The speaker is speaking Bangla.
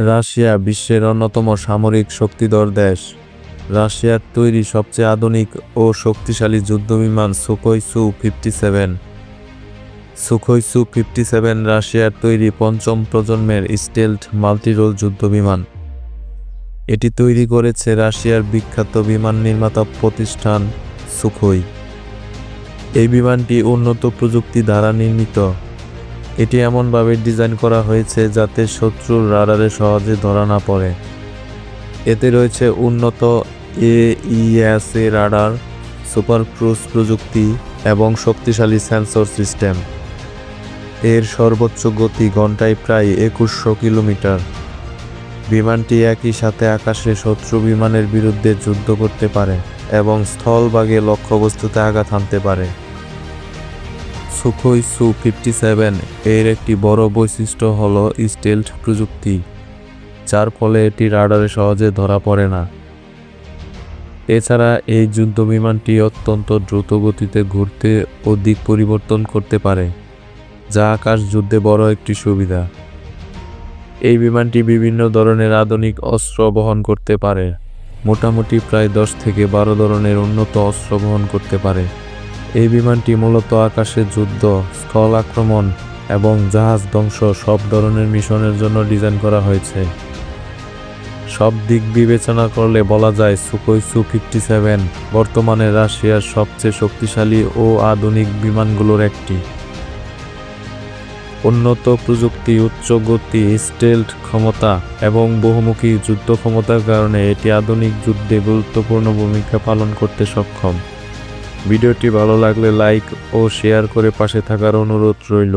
রাশিয়া বিশ্বের অন্যতম সামরিক শক্তিধর দেশ। রাশিয়ার তৈরি সবচেয়ে আধুনিক ও শক্তিশালী যুদ্ধবিমান সুখোই সু-57। সুখোই সু-57 রাশিয়ার তৈরি পঞ্চম প্রজন্মের স্টেলথ মাল্টিরোল যুদ্ধবিমান। এটি তৈরি করেছে রাশিয়ার বিখ্যাত বিমান নির্মাতা প্রতিষ্ঠান সুখোই। এই বিমানটি উন্নত প্রযুক্তি দ্বারা নির্মিত। এটি এমনভাবে ডিজাইন করা হয়েছে যাতে শত্রুর রাডারে সহজে ধরা না পড়ে। এতে রয়েছে উন্নত AESA রাডার, সুপার ক্রুজ প্রযুক্তি এবং শক্তিশালী সেন্সর সিস্টেম। এর সর্বোচ্চ গতি ঘন্টায় প্রায় 2100 কিলোমিটার। বিমানটি একই সাথে আকাশে শত্রু বিমানের বিরুদ্ধে যুদ্ধ করতে পারে এবং স্থলভাগে লক্ষ্যবস্তুতে আঘাত হানতে পারে। সুখোই সু-57 এর একটি বড় বৈশিষ্ট্য হল স্টেলথ প্রযুক্তি, যার ফলে এটি রাডারে সহজে ধরা পড়ে না। এছাড়া এই যুদ্ধবিমানটি অত্যন্ত দ্রুত গতিতে ঘুরতে ও দিক পরিবর্তন করতে পারে, যা আকাশ যুদ্ধে বড় একটি সুবিধা। এই বিমানটি বিভিন্ন ধরনের আধুনিক অস্ত্র বহন করতে পারে, মোটামুটি প্রায় 10 থেকে 12 ধরনের উন্নত অস্ত্র বহন করতে পারে। এই বিমানটি মূলত আকাশে যুদ্ধ, স্থল আক্রমণ এবং জাহাজ ধ্বংস সব ধরনের মিশনের জন্য ডিজাইন করা হয়েছে। সব দিক বিবেচনা করলে বলা যায় সুখোই সু-57 বর্তমানে রাশিয়ার সবচেয়ে শক্তিশালী ও আধুনিক বিমানগুলোর একটি। উন্নত প্রযুক্তি, উচ্চ গতি, স্টেলথ ক্ষমতা এবং বহুমুখী যুদ্ধ ক্ষমতার কারণে এটি আধুনিক যুদ্ধে গুরুত্বপূর্ণ ভূমিকা পালন করতে সক্ষম। ভিডিওটি ভালো লাগলে লাইক ও শেয়ার করে পাশে থাকার অনুরোধ রইল।